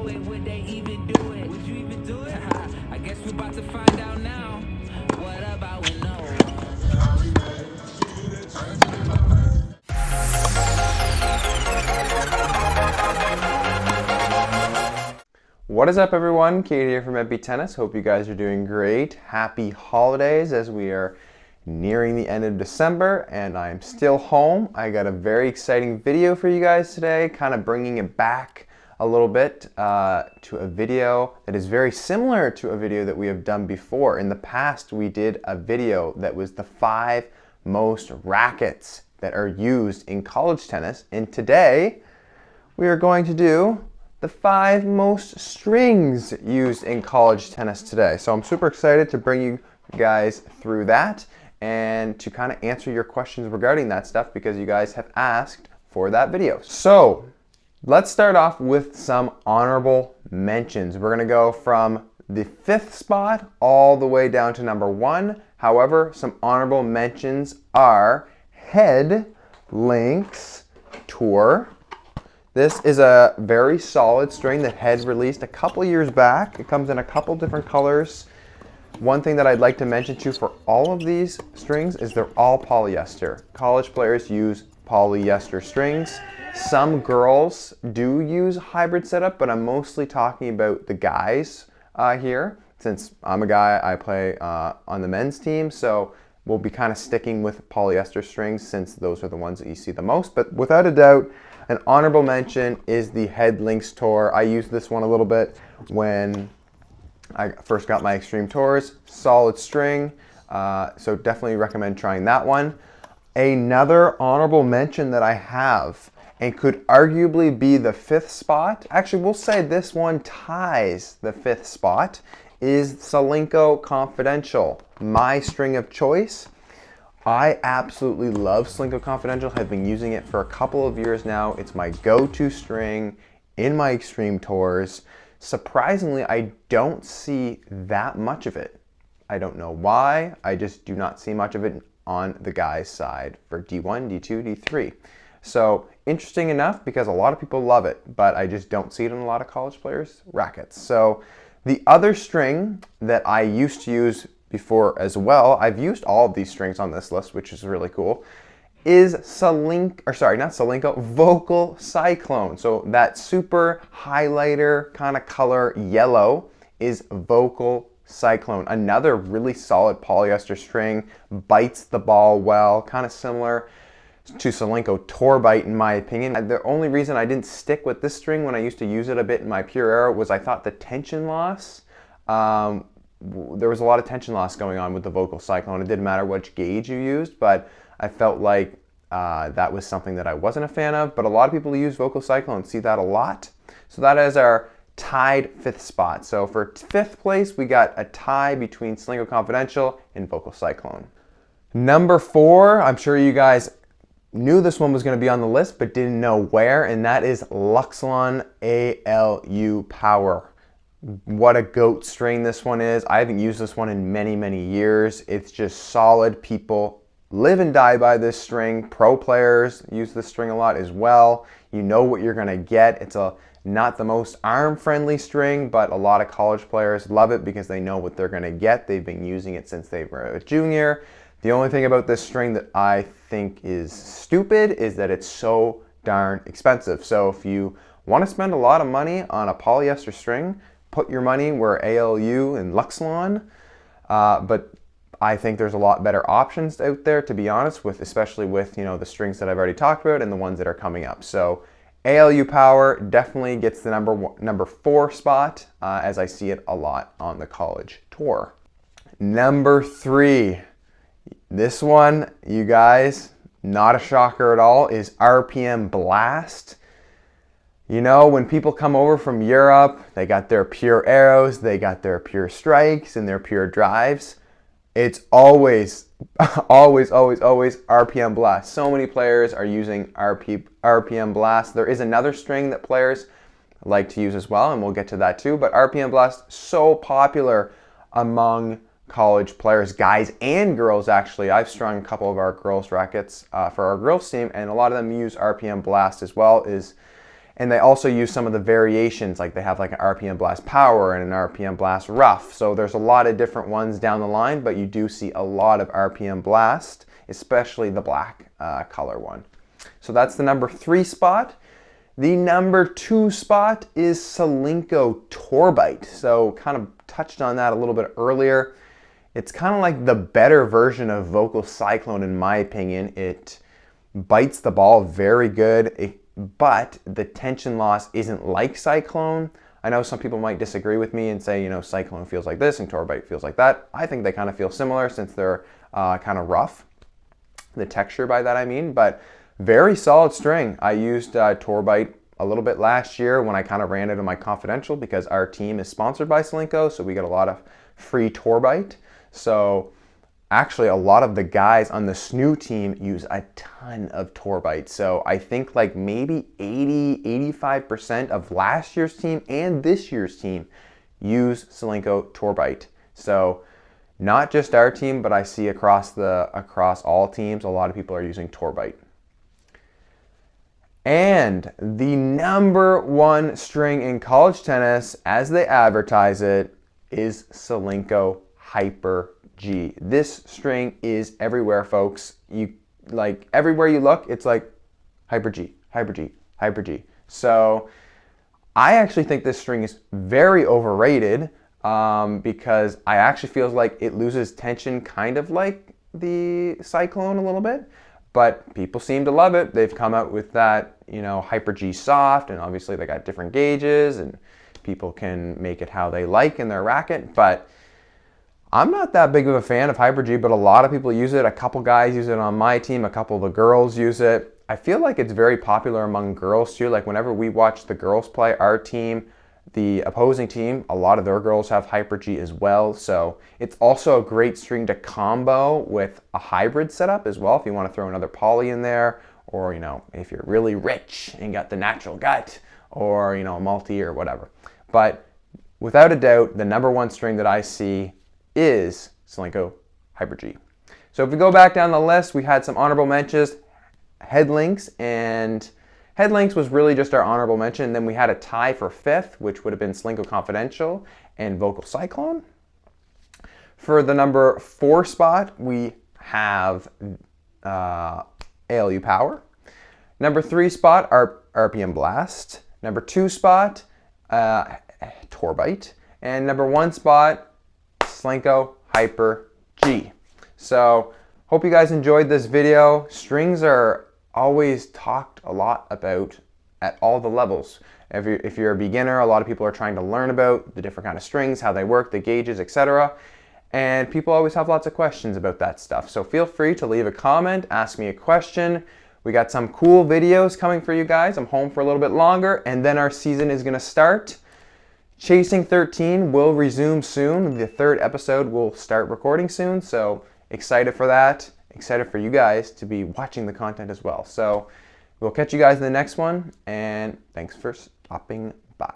it? Would they even do it? Would you even do it? I guess we're about to find out now. What about when no one? What is up, everyone? Kate here from MPTennis. Hope you guys are doing great. Happy holidays as we are nearing the end of December and I'm still home. I got a very exciting video for you guys today, kind of bringing it back a little bit to a video that is very similar to a video that we have done before. In the past, we did a video that was the 5 most rackets that are used in college tennis, and today we are going to do the 5 most strings used in college tennis today. So I'm super excited to bring you guys through that and to kind of answer your questions regarding that stuff because you guys have asked for that video. So let's start off with some honorable mentions. We're gonna go from the 5th spot all the way down to number 1. However, some honorable mentions are Head Links Tour. This is a very solid string that Head released a couple years back. It comes in a couple different colors. One thing that I'd like to mention too for all of these strings is they're all polyester. College players use polyester strings. Some girls do use hybrid setup, but I'm mostly talking about the guys here. Since I'm a guy, I play on the men's team, so we'll be kind of sticking with polyester strings since those are the ones that you see the most. But without a doubt, an honorable mention is the Head Links Tour. I used this one a little bit when I first got my Extreme Tours. Solid string, so definitely recommend trying that one. Another honorable mention that I have, and could arguably be the 5th spot, actually we'll say this one ties the 5th spot, is Solinco Confidential, my string of choice. I absolutely love Solinco Confidential. I've been using it for a couple of years now. It's my go-to string in my Extreme Tours. Surprisingly, I don't see that much of it. I don't know why. I just do not see much of it on the guys' side for D1, D2, D3. So interesting enough because a lot of people love it, but I just don't see it in a lot of college players' rackets. So the other string that I used to use before as well, I've used all of these strings on this list, which is really cool, is Vocal Cyclone. So that super highlighter kind of color yellow is Vocal Cyclone. Another really solid polyester string, bites the ball well, kind of similar to Solinco Tour Bite in my opinion. The only reason I didn't stick with this string when I used to use it a bit in my pure era was I thought the tension loss, there was a lot of tension loss going on with the Vocal Cyclone. It didn't matter which gauge you used, but I felt like that was something that I wasn't a fan of, but a lot of people use Vocal Cyclone, see that a lot. So that is our tied 5th spot. So for 5th place, we got a tie between Solinco Confidential and Vocal Cyclone. Number 4, I'm sure you guys knew this one was going to be on the list, but didn't know where, and that is Luxilon ALU Power. What a goat string this one is. I haven't used this one in many, many years. It's just solid. People live and die by this string. Pro players use this string a lot as well. You know what you're gonna get. It's not the most arm-friendly string, but a lot of college players love it because they know what they're gonna get. They've been using it since they were a junior. The only thing about this string that I think is stupid is that it's so darn expensive. So if you want to spend a lot of money on a polyester string, put your money where ALU and Luxilon, but I think there's a lot better options out there, to be honest, especially with the strings that I've already talked about and the ones that are coming up. So ALU Power definitely gets the number 4 spot, as I see it a lot on the college tour. Number 3, this one, you guys, not a shocker at all, is RPM Blast. You know, when people come over from Europe, they got their pure arrows, they got their pure strikes and their pure drives. It's always, always, always, always RPM Blast. So many players are using RPM Blast. There is another string that players like to use as well, and we'll get to that too. But RPM Blast, so popular among college players, guys and girls actually. I've strung a couple of our girls' rackets for our girls team, and a lot of them use RPM Blast as well. And they also use some of the variations, like they have like an RPM Blast Power and an RPM Blast Rough. So there's a lot of different ones down the line, but you do see a lot of RPM Blast, especially the black color one. So that's the number 3 spot. The number 2 spot is Solinco Torbite. So kind of touched on that a little bit earlier. It's kind of like the better version of Vocal Cyclone in my opinion. It bites the ball very good, but the tension loss isn't like Cyclone. I know some people might disagree with me and say, you know, Cyclone feels like this and Torbite feels like that. I think they kind of feel similar since they're kind of rough. The texture by that I mean, but very solid string. I used Torbite a little bit last year when I kind of ran it in my confidential because our team is sponsored by Solinco, so we get a lot of free Torbite. So actually, a lot of the guys on the SNU team use a ton of Torbite. So I think like maybe 80-85% of last year's team and this year's team use Solinco Torbite. So not just our team, but I see across all teams, a lot of people are using Torbite. And the number 1 string in college tennis, as they advertise it, is Solinco Hyper-G. This string is everywhere, folks. You like everywhere you look, it's like Hyper-G, Hyper-G, Hyper-G. So I actually think this string is very overrated because I actually feel like it loses tension kind of like the Cyclone a little bit, but people seem to love it. They've come out with that, you know, Hyper-G soft, and obviously they got different gauges and people can make it how they like in their racket, but I'm not that big of a fan of Hyper-G, but a lot of people use it. A couple guys use it on my team. A couple of the girls use it. I feel like it's very popular among girls too. Like whenever we watch the girls play, our team, the opposing team, a lot of their girls have Hyper-G as well. So it's also a great string to combo with a hybrid setup as well. If you want to throw another poly in there, or, you know, if you're really rich and got the natural gut, or, you know, a multi or whatever. But without a doubt, the number 1 string that I see is Solinco Hyper-G. So if we go back down the list, we had some honorable mentions, Headlinks, and Headlinks was really just our honorable mention. Then we had a tie for 5th, which would have been Solinco Confidential and Vocal Cyclone. For the number 4 spot, we have ALU Power. Number 3 spot, RPM Blast. Number 2 spot, Torbite. And number 1 spot, Solinco Hyper-G. So hope you guys enjoyed this video. Strings are always talked a lot about at all the levels. If you're a beginner, a lot of people are trying to learn about the different kind of strings, how they work, the gauges, etc. And people always have lots of questions about that stuff. So feel free to leave a comment, ask me a question. We got some cool videos coming for you guys. I'm home for a little bit longer, and then our season is going to start. Chasing 13 will resume soon. The 3rd episode will start recording soon, so excited for that. Excited for you guys to be watching the content as well. So we'll catch you guys in the next one, and thanks for stopping by.